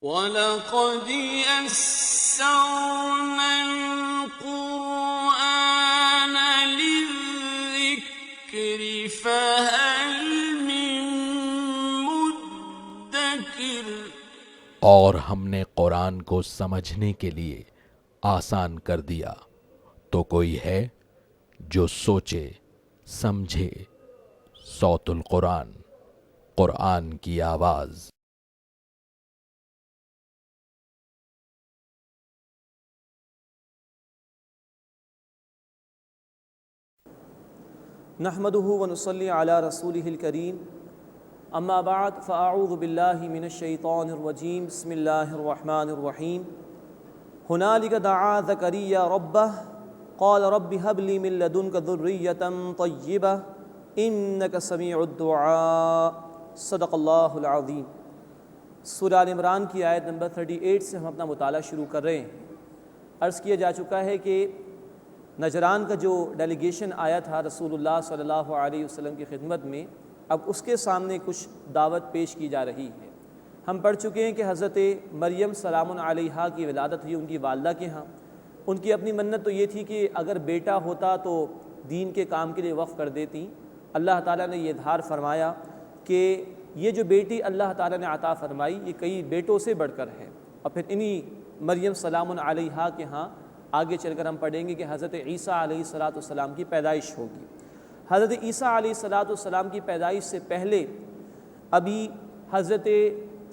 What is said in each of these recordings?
وَلَقَدْ يَسَّرْنَا الْقُرْآنَ لِلذِّكْرِ فَهَلْ مِن مُّدَّكِرٍ۔ اور ہم نے قرآن کو سمجھنے کے لیے آسان کر دیا، تو کوئی ہے جو سوچے سمجھے۔ صوت القرآن، قرآن کی آواز۔ نحمده ونصلي على رسوله الكريم، اما بعد فاعوذ باللہ من الشیطان الرجیم، بسم اللہ الرحمن الرحیم۔ هنالك دعا زكريا ربه قال رب هب لي من لدنك ذرية طيبة إنك سميع الدعاء۔ صدق اللہ العظیم۔ سورہ آل عمران کی آیت نمبر 38 سے ہم اپنا مطالعہ شروع کر رہے ہیں۔ عرض کیا جا چکا ہے کہ نجران کا جو ڈیلیگیشن آیا تھا رسول اللہ صلی اللہ علیہ وسلم کی خدمت میں، اب اس کے سامنے کچھ دعوت پیش کی جا رہی ہے۔ ہم پڑھ چکے ہیں کہ حضرت مریم سلام علیہا کی ولادت ہوئی ان کی والدہ کے ہاں۔ ان کی اپنی منت تو یہ تھی کہ اگر بیٹا ہوتا تو دین کے کام کے لیے وقف کر دیتی۔ اللہ تعالیٰ نے یہ اظہار فرمایا کہ یہ جو بیٹی اللہ تعالیٰ نے عطا فرمائی یہ کئی بیٹوں سے بڑھ کر ہے۔ اور پھر انہی مریم سلام علیہا کے ہاں آگے چل کر ہم پڑھیں گے کہ حضرت عیسیٰ علیہ السلام کی پیدائش ہوگی۔ حضرت عیسیٰ علیہ السلام کی پیدائش سے پہلے ابھی حضرت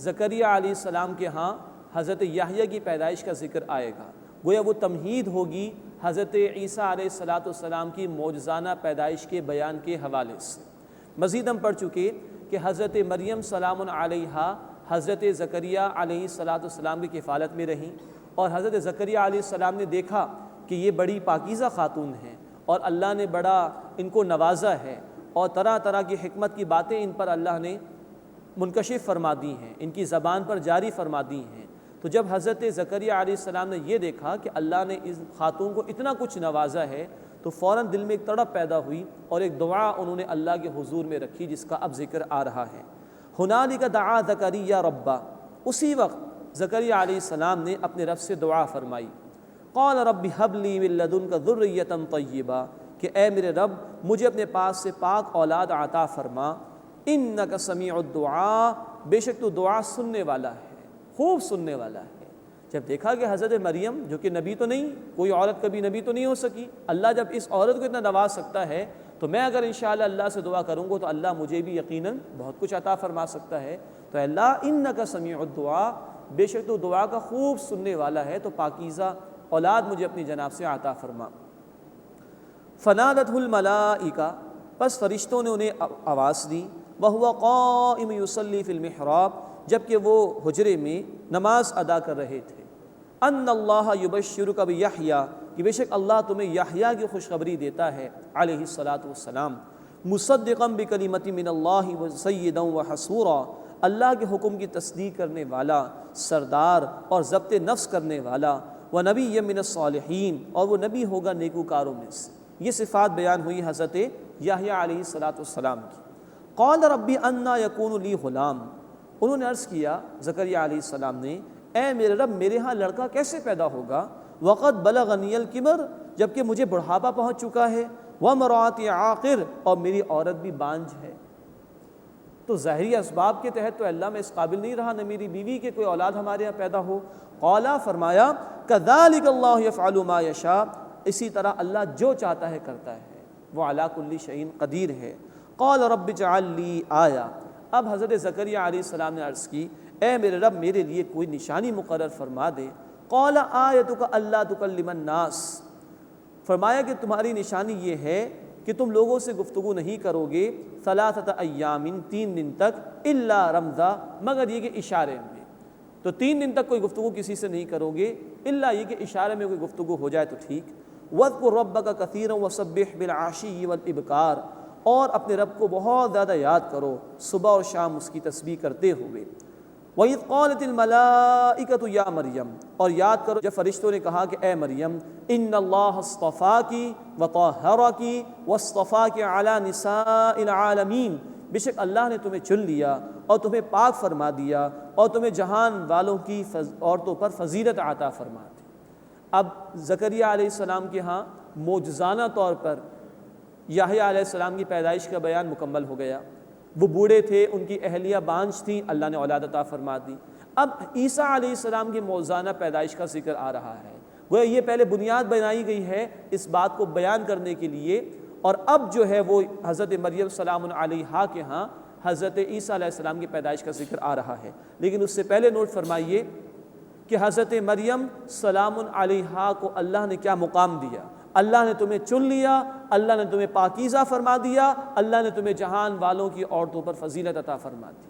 زکریا علیہ السلام کے ہاں حضرت یحییٰ کی پیدائش کا ذکر آئے گا۔ گویا وہ تمہید ہوگی حضرت عیسیٰ علیہ السلام کی معجزانہ پیدائش کے بیان کے حوالے سے۔ مزید ہم پڑھ چکے کہ حضرت مریم سلام علیہا حضرت زکریا علیہ السلام کی کفالت میں رہیں، اور حضرت زکریا علیہ السلام نے دیکھا کہ یہ بڑی پاکیزہ خاتون ہیں اور اللہ نے بڑا ان کو نوازا ہے، اور طرح طرح کی حکمت کی باتیں ان پر اللہ نے منکشف فرما دی ہیں، ان کی زبان پر جاری فرما دی ہیں۔ تو جب حضرت زکریا علیہ السلام نے یہ دیکھا کہ اللہ نے اس خاتون کو اتنا کچھ نوازا ہے، تو فوراً دل میں ایک تڑپ پیدا ہوئی اور ایک دعا انہوں نے اللہ کے حضور میں رکھی، جس کا اب ذکر آ رہا ہے۔ ہنالک دعا زکریا ربہ، اسی وقت زکریا علیہ السلام نے اپنے رب سے دعا فرمائی۔ قال رب هب لي من لدنك ذرية طيبة، کہ اے میرے رب مجھے اپنے پاس سے پاک اولاد عطا فرما۔ انك سمیع الدعاء، بے شک تو دعا سننے والا ہے، خوب سننے والا ہے۔ جب دیکھا کہ حضرت مریم جو کہ نبی تو نہیں، کوئی عورت کبھی نبی تو نہیں ہو سکی، اللہ جب اس عورت کو اتنا نواز سکتا ہے تو میں اگر انشاءاللہ اللہ سے دعا کروں گا تو اللہ مجھے بھی یقیناً بہت کچھ عطا فرما سکتا ہے۔ تو اللہ انك سمیع الدعاء، بے شک تو دعا کا خوب سننے والا ہے، تو پاکیزہ اولاد مجھے اپنی جناب سے عطا فرما۔ فنادته الملائکہ، پس فرشتوں نے انہیں آواز دی۔ وهو قائم یصلی فی المحراب، جبکہ وہ حجرے میں نماز ادا کر رہے تھے۔ ان اللہ یبشرک بیحییٰ، کہ بے شک اللہ تمہیں یحییٰ کی خوشخبری دیتا ہے علیہ السلام، مصدقا بکلمۃ من اللہ وسیدا وحصورا، اللہ کے حکم کی تصدیق کرنے والا، سردار اور ضبط نفس کرنے والا، ونبی من الصالحین، اور وہ نبی ہوگا نیکوکاروں میں سے۔ یہ صفات بیان ہوئی حضرت یحییٰ علیہ السلام کی۔ قال ربی انا یکون لی غلام، انہوں نے عرض کیا زکریا علیہ السلام نے، اے میرے رب میرے ہاں لڑکا کیسے پیدا ہوگا؟ وقد بلغنی الکبر، جبکہ مجھے بڑھاپا پہنچ چکا ہے، وامرأتی عاقر، اور میری عورت بھی بانجھ ہے۔ تو ظاہری اسباب کے تحت تو اللہ میں اس قابل نہیں رہا نہ میری بیوی کے کوئی اولاد ہمارے یہاں پیدا ہو۔ قالا، فرمایا، کذالک اللہ یفعل ما یشاء، اسی طرح اللہ جو چاہتا ہے کرتا ہے، وہ علی کل شیء قدیر ہے۔ قال رب اجعل لی آیہ، اب حضرت زکریا علیہ السلام نے عرض کی، اے میرے رب میرے لیے کوئی نشانی مقرر فرما دے۔ قال آیتک الا تکلم الناس، فرمایا کہ تمہاری نشانی یہ ہے کہ تم لوگوں سے گفتگو نہیں کرو گے، ثلاثۃ ایام، 3 دن تک، الا رمزا، مگر یہ کہ اشارے میں۔ تو 3 دن تک کوئی گفتگو کسی سے نہیں کرو گے، الا یہ کہ اشارے میں کوئی گفتگو ہو جائے تو ٹھیک۔ وَاذْكُرْ رَبَّكَ كَثِيرًا وَسَبِّحْ بِالْعَشِيِّ وَالْإِبْكَارِ، اور اپنے رب کو بہت زیادہ یاد کرو، صبح اور شام اس کی تسبیح کرتے ہوئے۔ وَإِذْ قَالَتِ الْمَلَائِكَةُ يَا مَرْيَمْ، اور یاد کرو جب فرشتوں نے کہا کہ اے مریم، إِنَّ اللَّهَ اصْطَفَاكِ وَطَهَّرَكِ وَاصْطَفَاكِ عَلَى نِسَاءِ الْعَالَمِينَ، بے شک اللہ نے تمہیں چن لیا اور تمہیں پاک فرما دیا اور تمہیں جہان والوں کی عورتوں پر فضیلت عطا فرما دی۔ اب زکریہ علیہ السلام کے ہاں معجزانہ طور پر یحییٰ علیہ السلام کی پیدائش کا بیان مکمل ہو گیا۔ وہ بوڑھے تھے، ان کی اہلیہ بانجھ تھیں، اللہ نے اولاد عطا فرما دی۔ اب عیسیٰ علیہ السلام کی معجزانہ پیدائش کا ذکر آ رہا ہے، گویا یہ پہلے بنیاد بنائی گئی ہے اس بات کو بیان کرنے کے لیے، اور اب جو ہے وہ حضرت مریم سلام علیہا کے ہاں حضرت عیسیٰ علیہ السلام کی پیدائش کا ذکر آ رہا ہے۔ لیکن اس سے پہلے نوٹ فرمائیے کہ حضرت مریم سلام علیہا کو اللہ نے کیا مقام دیا۔ اللہ نے تمہیں چن لیا، اللہ نے تمہیں پاکیزہ فرما دیا، اللہ نے تمہیں جہان والوں کی عورتوں پر فضیلت عطا فرما دی۔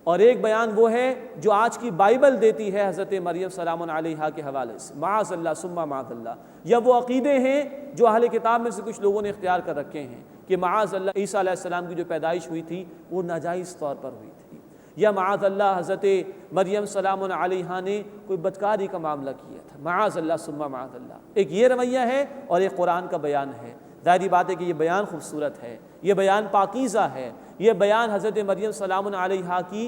اور ایک بیان وہ ہے جو آج کی بائبل دیتی ہے حضرت مریم سلام علیہا کے حوالے سے، معاذ اللہ ثم معاذ اللہ، یا وہ عقیدے ہیں جو اہل کتاب میں سے کچھ لوگوں نے اختیار کر رکھے ہیں کہ معاذ اللہ عیسیٰ علیہ السلام کی جو پیدائش ہوئی تھی وہ ناجائز طور پر ہوئی تھی، یا معاذ اللہ حضرت مریم سلام علیہا نے کوئی بدکاری کا معاملہ کیا تھا، معاذ اللہ ثم معاذ اللہ۔ ایک یہ رویہ ہے اور ایک قرآن کا بیان ہے۔ ظاہری بات ہے کہ یہ بیان خوبصورت ہے، یہ بیان پاکیزہ ہے، یہ بیان حضرت مریم سلام علیہا کی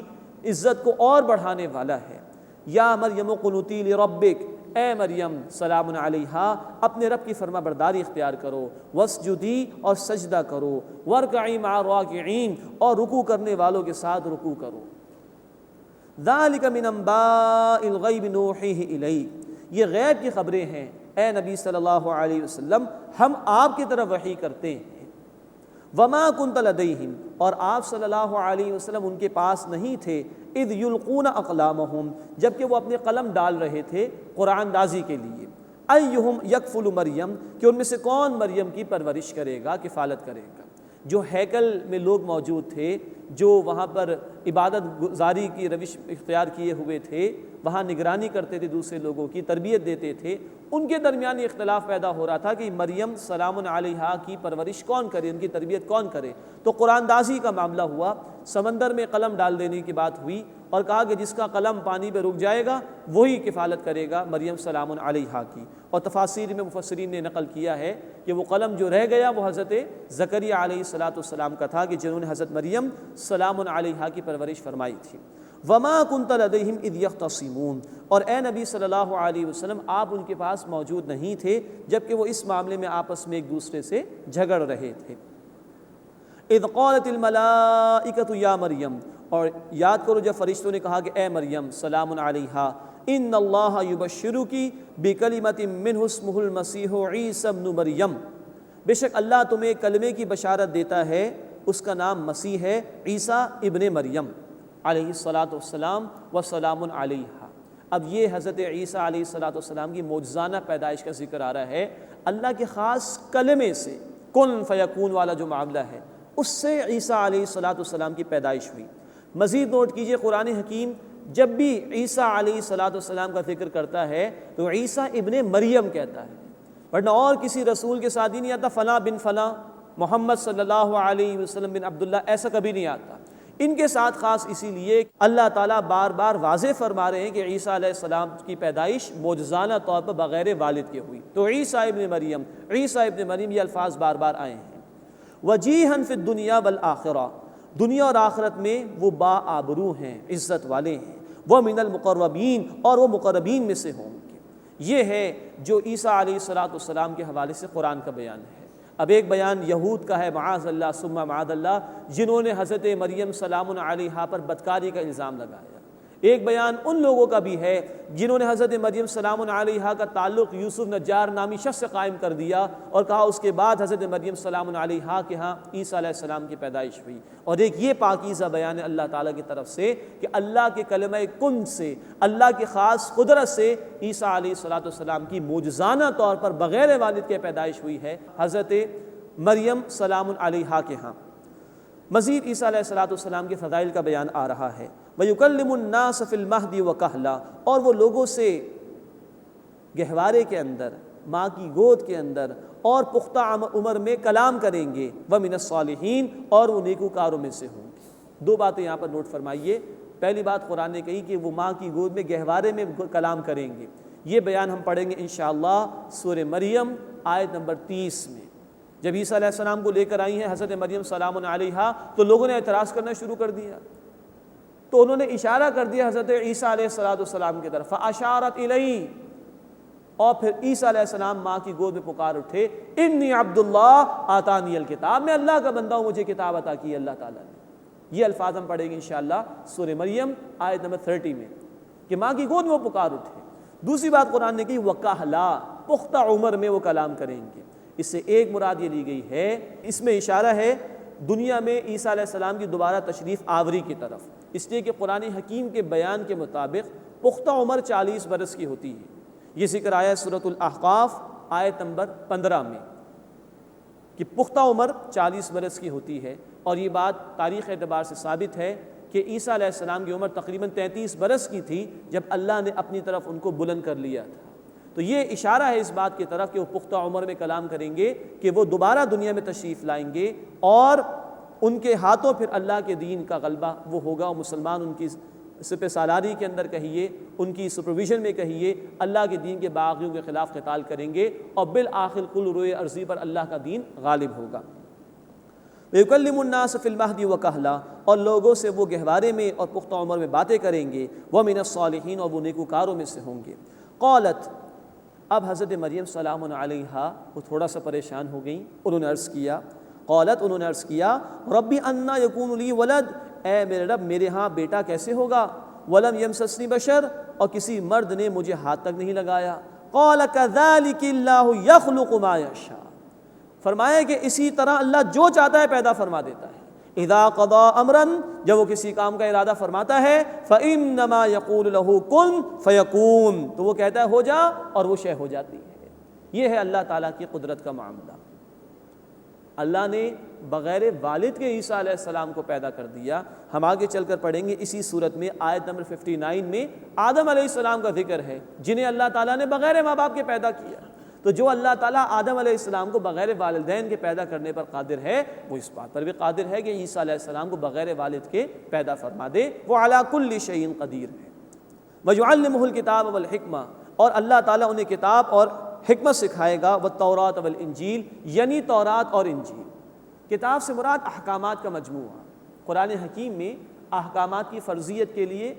عزت کو اور بڑھانے والا ہے۔ یا مریم قنوتی لربک، اے مریم سلام علیہا اپنے رب کی فرما برداری اختیار کرو، واسجدی اور سجدہ کرو، وارکعی مع الراکعین اور رکوع کرنے والوں کے ساتھ رکوع کرو۔ ذالک من انباء الغیب نوحیہ الیک، یہ غیب کی خبریں ہیں اے نبی صلی اللہ علیہ وسلم، ہم آپ کی طرف وحی کرتے ہیں۔ وما کنت لدیہم، اور آپ صلی اللہ علیہ وسلم ان کے پاس نہیں تھے، اذ یلقون اقلامہم، جبکہ وہ اپنے قلم ڈال رہے تھے قرآن دازی کے لیے، ایہم یکفل مریم، کہ ان میں سے کون مریم کی پرورش کرے گا، کفالت کرے گا۔ جو ہیکل میں لوگ موجود تھے، جو وہاں پر عبادت گزاری کی روش اختیار کیے ہوئے تھے، وہاں نگرانی کرتے تھے، دوسرے لوگوں کی تربیت دیتے تھے، ان کے درمیان یہ اختلاف پیدا ہو رہا تھا کہ مریم سلام علیہا کی پرورش کون کرے، ان کی تربیت کون کرے۔ تو قرآن دازی کا معاملہ ہوا، سمندر میں قلم ڈال دینے کی بات ہوئی اور کہا کہ جس کا قلم پانی پہ رک جائے گا وہی کفالت کرے گا مریم سلام علیہا کی۔ اور تفاسیر میں مفسرین نے نقل کیا ہے کہ وہ قلم جو رہ گیا وہ حضرت زکریہ علیہ السلام کا تھا کہ جنہوں نے حضرت مریم سلام علیہا کی پرورش فرمائی تھی۔ وما کنت لدیہم اذ یختصمون، اور اے نبی صلی اللہ علیہ وسلم آپ ان کے پاس موجود نہیں تھے جبکہ وہ اس معاملے میں آپس میں ایک دوسرے سے جھگڑ رہے تھے۔ اذ قالت الملائکۃ یا مریم، اور یاد کرو جب فرشتوں نے کہا کہ اے مریم سلام علیہا، ان اللہ یبشرکی بکلمۃ منہ اسمہ المسیح عیسی ابن مریم، بے شک اللہ تمہیں کلمے کی بشارت دیتا ہے، اس کا نام مسیح ہے، عیسیٰ ابن مریم علیہ الصلاۃ والسلام وسلام علیہا۔ اب یہ حضرت عیسیٰ علیہ الصلاۃ والسلام کی معجزانہ پیدائش کا ذکر آ رہا ہے، اللہ کے خاص کلمے سے، کن فیکون والا جو معاملہ ہے اس سے عیسیٰ علیہ الصلاۃ والسلام کی پیدائش ہوئی۔ مزید نوٹ کیجئے قرآن حکیم جب بھی عیسیٰ علیہ الصلاۃ والسلام کا ذکر کرتا ہے تو عیسیٰ ابن مریم کہتا ہے، ورنہ اور کسی رسول کے ساتھ ہی نہیں آتا فلاں بن فلاں، محمد صلی اللہ علیہ وسلم بن عبداللہ، ایسا کبھی نہیں آتا۔ ان کے ساتھ خاص اسی لیے اللہ تعالیٰ بار بار واضح فرما رہے ہیں کہ عیسیٰ علیہ السلام کی پیدائش معجزانہ طور پر بغیر والد کے ہوئی۔ تو عیسیٰ ابن مریم، عیسیٰ ابن مریم، یہ الفاظ بار بار آئے ہیں۔ وجیہاً فی الدنیا والآخرہ، دنیا اور آخرت میں وہ با آبرو ہیں، عزت والے ہیں، وہ من المقربین، اور وہ مقربین میں سے ہوں گے۔ یہ ہے جو عیسیٰ علیہ السلام کے حوالے سے قرآن کا بیان ہے۔ اب ایک بیان یہود کا ہے معاذ اللہ ثم معاذ اللہ، جنہوں نے حضرت مریم سلام علیہا پر بدکاری کا الزام لگایا۔ ایک بیان ان لوگوں کا بھی ہے جنہوں نے حضرت مریم سلام علیہا کا تعلق یوسف نجار نامی شخص سے قائم کر دیا اور کہا اس کے بعد حضرت مریم سلام علیہا کے ہاں عیسیٰ علیہ السلام کی پیدائش ہوئی۔ اور ایک یہ پاکیزہ بیان ہے اللہ تعالیٰ کی طرف سے کہ اللہ کے کلمہ کن سے، اللہ کی خاص قدرت سے عیسیٰ علیہ السلام کی معجزانہ طور پر بغیر والد کے پیدائش ہوئی ہے حضرت مریم سلام علیہا کے ہاں۔ مزید عیسیٰ علیہ السلام کے فضائل کا بیان آ رہا ہے۔ وَيُكَلِّمُ النَّاسَ فِي الْمَهْدِ وَكَهْلًا، اور وہ لوگوں سے گہوارے کے اندر، ماں کی گود کے اندر اور پختہ عمر میں کلام کریں گے، وَمِنَ الصَّالِحِينَ، اور وہ نیکوکاروں میں سے ہوں گے۔ دو باتیں یہاں پر نوٹ فرمائیے۔ پہلی بات قرآن نے کہی کہ وہ ماں کی گود میں گہوارے میں کلام کریں گے، یہ بیان ہم پڑھیں گے انشاءاللہ سورہ مریم آیت نمبر 30 میں۔ جب عیسیٰ علیہ السلام کو لے کر آئی ہیں حضرت مریم سلام علیہا تو لوگوں نے اعتراض کرنا شروع کر دیا، تو انہوں نے اشارہ کر دیا حضرت عیسیٰ علیہ السلام کی طرف، فاشارت الیہ، اور پھر عیسیٰ علیہ السلام ماں کی گود میں پکار اٹھے، انی عبداللہ آتانی الکتاب، میں اللہ کا بندہ ہوں، مجھے کتاب عطا کی ہے اللہ تعالیٰ نے۔ یہ الفاظ ہم پڑھیں گے انشاءاللہ سورہ مریم آیت نمبر 30 میں، کہ ماں کی گود میں وہ پکار اٹھے۔ دوسری بات قرآن نے کی وکہلا، پختہ عمر میں وہ کلام کریں گے۔ اس سے ایک مراد یہ لی گئی ہے، اس میں اشارہ ہے دنیا میں عیسیٰ علیہ السلام کی دوبارہ تشریف آوری کی طرف، اس لیے کہ قرآن حکیم کے بیان کے مطابق پختہ عمر 40 برس کی ہوتی ہے۔ یہ ذکر آیا ہے سورۃ الاحقاف آیت نمبر 15 میں کہ پختہ عمر 40 برس کی ہوتی ہے، اور یہ بات تاریخ اعتبار سے ثابت ہے کہ عیسیٰ علیہ السلام کی عمر تقریباً 33 برس کی تھی جب اللہ نے اپنی طرف ان کو بلند کر لیا تھا۔ تو یہ اشارہ ہے اس بات کی طرف کہ وہ پختہ عمر میں کلام کریں گے، کہ وہ دوبارہ دنیا میں تشریف لائیں گے، اور ان کے ہاتھوں پھر اللہ کے دین کا غلبہ وہ ہوگا، اور مسلمان ان کی سپہ سالاری کے اندر کہیے، ان کی سپرویژن میں کہیے، اللہ کے دین کے باغیوں کے خلاف قتال کریں گے، اور بالآخر کل روئے ارضی پر اللہ کا دین غالب ہوگا۔ وَيُكَلِّمُ النَّاسَ فِي الْمَهْدِ وَكَهْلًا، اور لوگوں سے وہ گہوارے میں اور پختہ عمر میں باتیں کریں گے، وَمِنَ الصَّالِحِينَ، اور وہ نیکوکاروں میں سے ہوں گے۔ قالت، اب حضرت مریم سلام علیہا وہ تھوڑا سا پریشان ہو گئیں، انہوں نے عرض کیا، قالت، انہوں نے عرض کیا، ربی انا یکون لی ولد، اے میرے رب میرے ہاں بیٹا کیسے ہوگا، ولم یمسسنی بشر، اور کسی مرد نے مجھے ہاتھ تک نہیں لگایا۔ قال کذالک اللہ یخلق ما یشاء، فرمایا کہ اسی طرح اللہ جو چاہتا ہے پیدا فرما دیتا ہے۔ اذا قضا امرا، جب وہ کسی کام کا ارادہ فرماتا ہے، فانما یقول له کن فیکون، تو وہ کہتا ہے ہو جا اور وہ شے ہو جاتی ہے۔ یہ ہے اللہ تعالیٰ کی قدرت کا معاملہ۔ اللہ نے بغیر والد کے عیسیٰ علیہ السلام کو پیدا کر دیا۔ ہم آگے چل کر پڑھیں گے اسی صورت میں آیت نمبر 59 میں آدم علیہ السلام کا ذکر ہے، جنہیں اللہ تعالیٰ نے بغیر ماں باپ کے پیدا کیا۔ تو جو اللہ تعالیٰ آدم علیہ السلام کو بغیر والدین کے پیدا کرنے پر قادر ہے، وہ اس بات پر بھی قادر ہے کہ عیسیٰ علیہ السلام کو بغیر والد کے پیدا فرما دے۔ وہ علی کل شیء قدیر ہے۔ وَيُعَلِّمُهُ الْكِتَابَ وَالْحِکْمَةَ، اور اللہ تعالیٰ انہیں کتاب اور حکمت سکھائے گا، والتوراۃ والانجیل، یعنی تورات اور انجیل۔ کتاب سے مراد احکامات کا مجموعہ۔ قرآن حکیم میں احکامات کی فرضیت کے لیے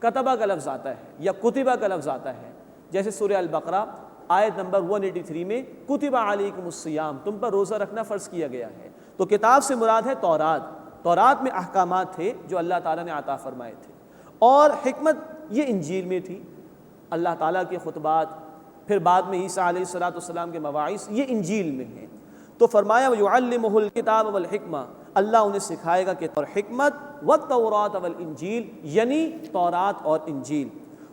کتبہ کا لفظ آتا ہے یا کتبہ کا لفظ آتا ہے، جیسے سورہ البقرہ آیت نمبر 183 میں کتب علیکم الصیام، تم پر روزہ رکھنا فرض کیا گیا ہے۔ تو کتاب سے مراد ہے تورات، تورات میں احکامات تھے جو اللہ تعالیٰ نے عطا فرمائے تھے، اور حکمت یہ انجیل میں تھی، اللہ تعالیٰ کے خطبات، پھر بعد میں عیسیٰ علیہ السلام کے مواعظ، یہ انجیل میں ہیں۔ تو فرمایا وَيُعَلِّمُهُ الْكِتَابَ وَالْحِکْمَةَ، اللہ انہیں سکھائے گا کہ اور حکمت، وَالتَّوْرَاةَ وَالْإِنجِیل، یعنی تورات اور انجیل،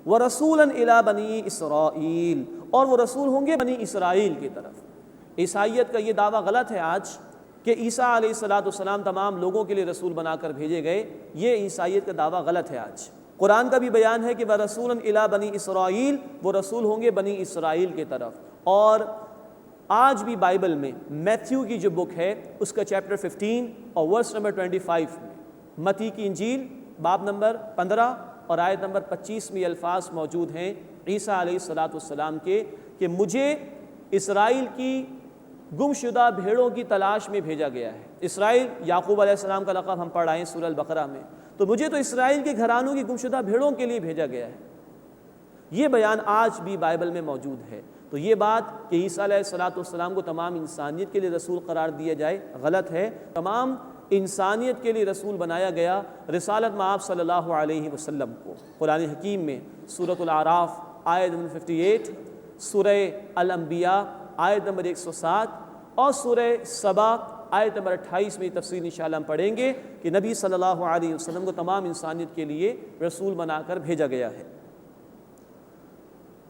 وَرَسُولًا إِلَىٰ بَنِي إِسْرَائِیل، اور وہ رسول ہوں گے بنی اسرائیل کی طرف۔ عیسائیت کا یہ دعویٰ غلط ہے آج کہ عیسیٰ علیہ السلام تمام لوگوں کے لیے رسول بنا کر بھیجے گئے، یہ عیسائیت کا دعویٰ غلط ہے آج۔ قرآن کا بھی بیان ہے کہ وَرَسُولًا إِلَىٰ بَنِي إِسْرَائِیل، وہ رسول ہوں گے بنی اسرائیل کی طرف۔ اور آج بھی بائبل میں میتھیو کی جو بک ہے اس کا چیپٹر 15 اور ورس نمبر 25 میں، متی کی انجیل باب نمبر 15 اور آیت نمبر 25 میں الفاظ موجود ہیں عیسیٰ علیہ السلام کے کہ مجھے اسرائیل کی گمشدہ بھیڑوں کی تلاش میں بھیجا گیا ہے۔ اسرائیل یعقوب علیہ السلام کا لقب ہم پڑھ آئے ہیں سورہ البقرہ میں، تو مجھے تو اسرائیل کے گھرانوں کی گمشدہ بھیڑوں کے لیے بھیجا گیا ہے۔ یہ بیان آج بھی بائبل میں موجود ہے۔ تو یہ بات کہ عیسیٰ علیہ السلام کو تمام انسانیت کے لیے رسول قرار دیا جائے غلط ہے۔ تمام انسانیت کے لیے رسول بنایا گیا رسالت میں آپ صلی اللہ علیہ وسلم کو۔ قرآن حکیم میں سورۃ الاعراف آیت نمبر 58، سورہ الانبیاء آیت نمبر 107 اور سورہ سبا آیت نمبر 28 میں تفصیل انشاءاللہ ہم پڑھیں گے کہ نبی صلی اللہ علیہ وسلم کو تمام انسانیت کے لیے رسول بنا کر بھیجا گیا ہے۔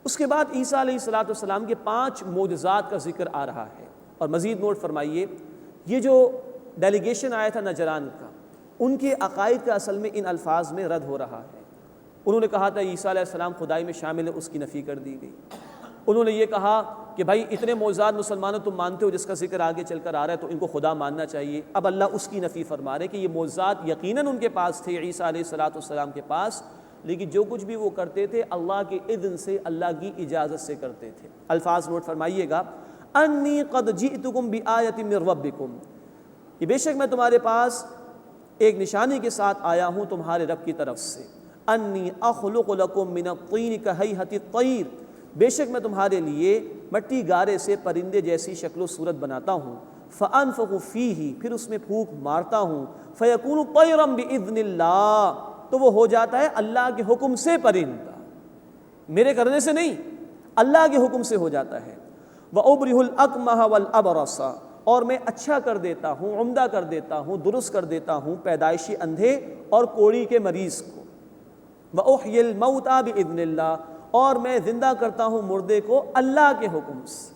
اس کے بعد عیسیٰ علیہ السلام کے 5 معجزات کا ذکر آ رہا ہے، اور مزید نوٹ فرمائیے یہ جو ڈیلیگیشن آیا تھا نجران کا، ان کے عقائد کا اصل میں ان الفاظ میں رد ہو رہا ہے۔ انہوں نے کہا تھا عیسیٰ علیہ السلام خدائی میں شامل ہے، اس کی نفی کر دی گئی۔ انہوں نے یہ کہا کہ بھائی اتنے معجزات مسلمانوں تم مانتے ہو جس کا ذکر آگے چل کر آ رہا ہے، تو ان کو خدا ماننا چاہیے۔ اب اللہ اس کی نفی فرما رہے کہ یہ معجزات یقیناً ان کے پاس تھے، عیسیٰ علیہ السلام کے پاس، لیکن جو کچھ بھی وہ کرتے تھے اللہ کے اذن سے، اللہ کی اجازت سے کرتے تھے۔ الفاظ نوٹ فرمائیے گا، انی قد جئتکم بآیۃ من ربکم، کہ بے شک میں تمہارے پاس ایک نشانی کے ساتھ آیا ہوں تمہارے رب کی طرف سے، انی اخلق لکم من الطین کہیئۃ الطیر، بے شک میں تمہارے لیے مٹی گارے سے پرندے جیسی شکل و صورت بناتا ہوں، فانفخ فیہ، پھر اس میں پھونک مارتا ہوں، فیکون طیرا باذن اللہ، تو وہ ہو جاتا ہے اللہ کے حکم سے پرندہ، میرے کرنے سے نہیں، اللہ کے حکم سے ہو جاتا ہے، وَأُبْرِهُ الْأَكْمَحَ وَالْأَبْرَصَ، اور میں اچھا کر دیتا ہوں، عمدہ کر دیتا ہوں، درست کر دیتا ہوں پیدائشی اندھے اور کوڑی کے مریض کو، وَأُحْيِي الْمَوْتَى بِإِذْنِ اللَّهِ، اور میں زندہ کرتا ہوں مردے کو اللہ کے حکم سے،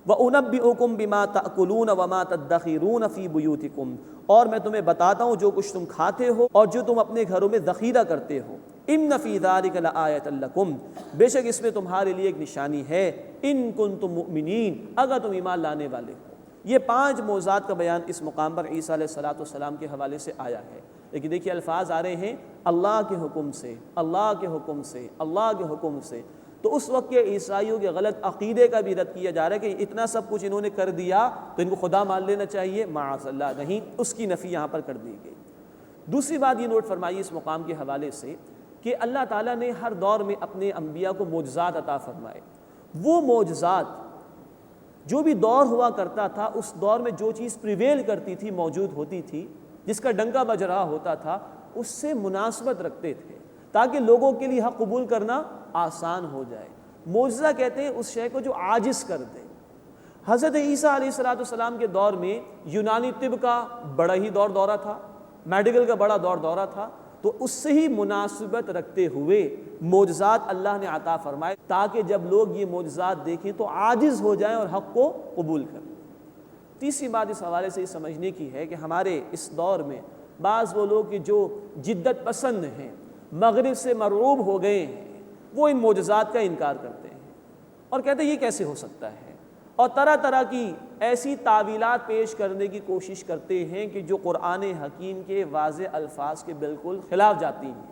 وَأُنَبِّئُكُم بِمَا تَأْكُلُونَ وَمَا تَدَّخِرُونَ فِي بُيُوتِكُمْ، اور میں تمہیں بتاتا ہوں جو کچھ تم کھاتے ہو اور جو تم اپنے گھروں میں ذخیرہ کرتے ہو، ان فی ذلک لآیۃ لکم، بے شک اس میں تمہارے لیے ایک نشانی ہے، ان کنتم مؤمنین، اگر تم ایمان لانے والے ہو۔ یہ 5 معجزات کا بیان اس مقام پر عیسیٰ علیہ السلام کے حوالے سے آیا ہے، لیکن دیکھیے الفاظ آ رہے ہیں اللہ کے حکم سے، اللہ کے حکم سے، اللہ کے حکم سے، تو اس وقت کے عیسائیوں کے غلط عقیدے کا بھی رد کیا جا رہا ہے کہ اتنا سب کچھ انہوں نے کر دیا تو ان کو خدا مان لینا چاہیے، معاذ اللہ، نہیں، اس کی نفی یہاں پر کر دی گئی۔ دوسری بات یہ نوٹ فرمائیے اس مقام کے حوالے سے کہ اللہ تعالیٰ نے ہر دور میں اپنے انبیاء کو معجزات عطا فرمائے، وہ معجزات جو بھی دور ہوا کرتا تھا اس دور میں جو چیز پریویل کرتی تھی، موجود ہوتی تھی، جس کا ڈنکا بج رہا ہوتا تھا، اس سے مناسبت رکھتے تھے تاکہ لوگوں کے لیے حق قبول کرنا آسان ہو جائے۔ معجزہ کہتے ہیں اس شے کو جو عاجز کر دے۔ حضرت عیسیٰ علیہ السلام کے دور میں یونانی طب کا بڑا ہی دورہ تھا، میڈیکل کا بڑا دورہ تھا، تو اس سے ہی مناسبت رکھتے ہوئے معجزات اللہ نے عطا فرمائے تاکہ جب لوگ یہ معجزات دیکھیں تو عاجز ہو جائیں اور حق کو قبول کریں۔ تیسری بات اس حوالے سے یہ سمجھنے کی ہے کہ ہمارے اس دور میں بعض وہ لوگ جو جدت پسند ہیں، مغرب سے مرعوب ہو گئے ہیں، وہ ان معجزات کا انکار کرتے ہیں اور کہتے ہیں یہ کیسے ہو سکتا ہے، اور طرح طرح کی ایسی تعویلات پیش کرنے کی کوشش کرتے ہیں کہ جو قرآن حکیم کے واضح الفاظ کے بالکل خلاف جاتی ہیں۔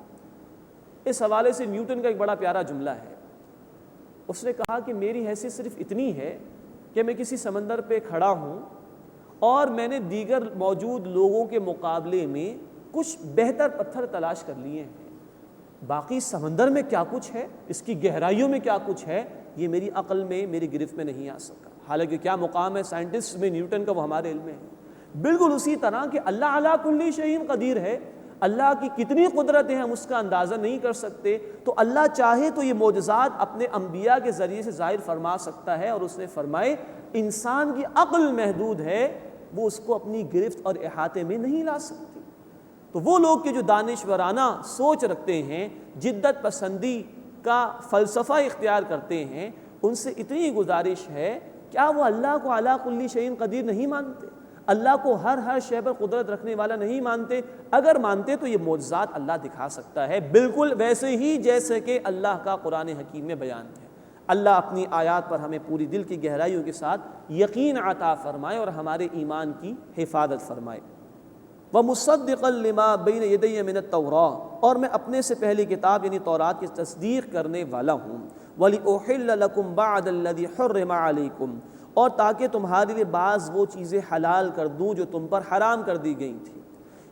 اس حوالے سے نیوٹن کا ایک بڑا پیارا جملہ ہے، اس نے کہا کہ میری حیثیت صرف اتنی ہے کہ میں کسی سمندر پہ کھڑا ہوں اور میں نے دیگر موجود لوگوں کے مقابلے میں کچھ بہتر پتھر تلاش کر لیے ہیں، باقی سمندر میں کیا کچھ ہے، اس کی گہرائیوں میں کیا کچھ ہے، یہ میری عقل میں، میری گرفت میں نہیں آ سکا۔ حالانکہ کیا مقام ہے سائنٹسٹ میں نیوٹن کا، وہ ہمارے علم میں ہے۔ بالکل اسی طرح کہ اللہ علی کل شیء قدیر ہے، اللہ کی کتنی قدرتیں ہم اس کا اندازہ نہیں کر سکتے، تو اللہ چاہے تو یہ معجزات اپنے انبیاء کے ذریعے سے ظاہر فرما سکتا ہے، اور اس نے فرمائے انسان کی عقل محدود ہے، وہ اس کو اپنی گرفت اور احاطے میں نہیں لا سکتی۔ تو وہ لوگ کہ جو دانشورانہ سوچ رکھتے ہیں، جدت پسندی کا فلسفہ اختیار کرتے ہیں، ان سے اتنی گزارش ہے، کیا وہ اللہ کو علی کل شیء قدیر نہیں مانتے؟ اللہ کو ہر شے پر قدرت رکھنے والا نہیں مانتے؟ اگر مانتے تو یہ معجزات اللہ دکھا سکتا ہے، بالکل ویسے ہی جیسے کہ اللہ کا قرآن حکیم میں بیان ہے۔ اللہ اپنی آیات پر ہمیں پوری دل کی گہرائیوں کے ساتھ یقین عطا فرمائے اور ہمارے ایمان کی حفاظت فرمائے۔ وَمُصَدِّقًا لِمَا بَيْنَ يَدَيَّ مِنَ التَّوْرَاةِ، اور میں اپنے سے پہلی کتاب یعنی تورات کی تصدیق کرنے والا ہوں، وَلِأُحِلَّ لَكُمْ بَعْدَ الَّذِي حُرِّمَ عَلَيْكُمْ، اور تاکہ تمہارے لیے بعض وہ چیزیں حلال کر دوں جو تم پر حرام کر دی گئی تھیں۔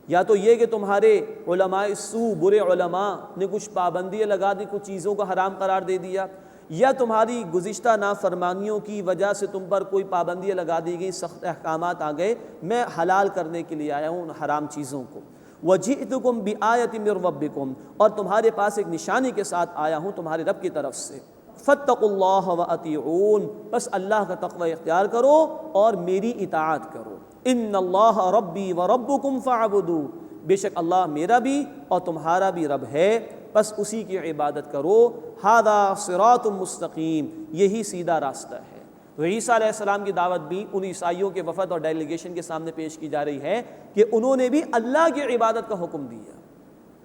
یا تو یہ کہ تمہارے علماء سو، برے علماء نے کچھ پابندیاں لگا دی، کچھ چیزوں کو حرام قرار دے دیا، یا تمہاری گزشتہ نافرمانیوں کی وجہ سے تم پر کوئی پابندیاں لگا دی گئی، سخت احکامات آ گئے، میں حلال کرنے کے لیے آیا ہوں ان حرام چیزوں کو۔ وَجِئْتُكُمْ بِآیَةٍ مِّن رَبِّكُمْ، اور تمہارے پاس ایک نشانی کے ساتھ آیا ہوں تمہارے رب کی طرف سے۔ فَاتَّقُوا اللَّهَ وَأَطِیعُونِ، بس اللہ کا تقوی اختیار کرو اور میری اطاعت کرو۔ إِنَّ اللَّهَ رَبِّي وَرَبُّكُمْ فَاعْبُدُوا، بے شک اللہ میرا بھی اور تمہارا بھی رب ہے، بس اسی کی عبادت کرو۔ ھذا صراط مستقیم، یہی سیدھا راستہ ہے۔ تو عیسیٰ علیہ السلام کی دعوت بھی ان عیسائیوں کے وفد اور ڈیلیگیشن کے سامنے پیش کی جا رہی ہے کہ انہوں نے بھی اللہ کی عبادت کا حکم دیا،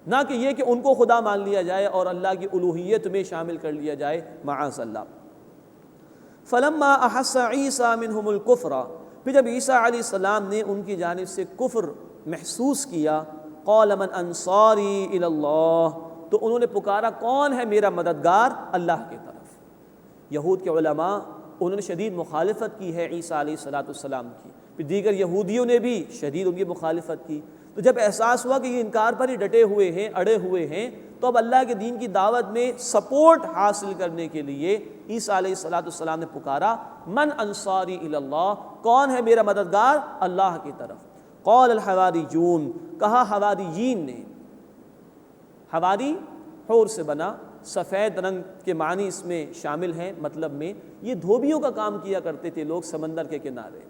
نہ کہ یہ کہ ان کو خدا مان لیا جائے اور اللہ کی الوہیت میں شامل کر لیا جائے، معاذ اللہ۔ فلما احس عیسیٰ منہم الکفر، پھر جب عیسیٰ علیہ السلام نے ان کی جانب سے کفر محسوس کیا، قال من انصاری الی اللہ، تو انہوں نے پکارا کون ہے میرا مددگار اللہ کی طرف۔ یہود کے علماء انہوں نے شدید مخالفت کی ہے عیسیٰ علیہ السلام کی، پھر دیگر یہودیوں نے بھی شدید ان کی مخالفت کی۔ تو جب احساس ہوا کہ یہ انکار پر ہی ڈٹے ہوئے ہیں، اڑے ہوئے ہیں، تو اب اللہ کے دین کی دعوت میں سپورٹ حاصل کرنے کے لیے عیسیٰ علیہ السلام نے پکارا، من انصاری الی اللہ، کون ہے میرا مددگار اللہ کی طرف؟ قال الحواریون، کہا حواریین نے۔ حواری حور سے بنا، سفید رنگ کے معنی اس میں شامل ہیں، مطلب میں یہ دھوبیوں کا کام کیا کرتے تھے لوگ سمندر کے کنارے۔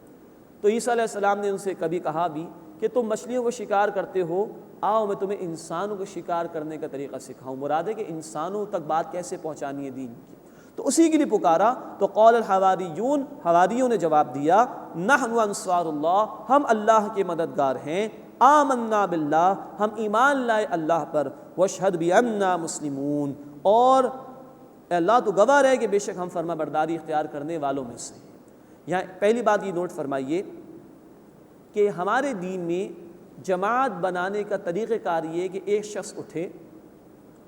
تو عیسیٰ علیہ السلام نے ان سے کبھی کہا بھی کہ تم مچھلیوں کو شکار کرتے ہو، آؤ میں تمہیں انسانوں کو شکار کرنے کا طریقہ سکھاؤں۔ مراد ہے کہ انسانوں تک بات کیسے پہنچانی ہے دین کی، تو اسی کے لیے پکارا۔ تو قول الحواریون، حواریوں نے جواب دیا، نحن انصار اللہ، ہم اللہ کے مددگار ہیں، آمنا باللہ، ہم ایمان لائے اللہ پر، واشہد بأننا مسلمون، اور اللہ تو گواہ ہے کہ بے شک ہم فرما برداری اختیار کرنے والوں میں سے ہیں۔ یہاں پہلی بات یہ نوٹ فرمائیے کہ ہمارے دین میں جماعت بنانے کا طریقہ کار یہ کہ ایک شخص اٹھے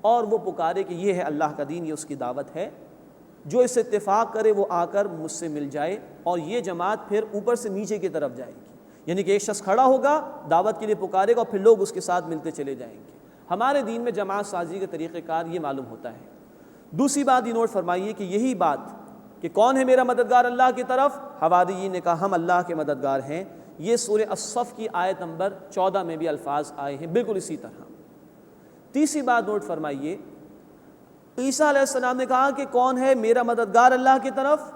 اور وہ پکارے کہ یہ ہے اللہ کا دین، یہ اس کی دعوت ہے، جو اس سے اتفاق کرے وہ آ کر مجھ سے مل جائے، اور یہ جماعت پھر اوپر سے نیچے کی طرف جائے گی، یعنی کہ ایک شخص کھڑا ہوگا دعوت کے لیے پکارے گا اور پھر لوگ اس کے ساتھ ملتے چلے جائیں گے۔ ہمارے دین میں جماعت سازی کا طریقہ کار یہ معلوم ہوتا ہے۔ دوسری بات یہ نوٹ فرمائیے کہ یہی بات کہ کون ہے میرا مددگار اللہ کی طرف، حواریین نے کہا ہم اللہ کے مددگار ہیں، یہ سورہ الصف کی آیت نمبر 14 میں بھی الفاظ آئے ہیں بالکل اسی طرح۔ تیسری بات نوٹ فرمائیے، عیسیٰ علیہ السلام نے کہا کہ کون ہے میرا مددگار اللہ کی طرف،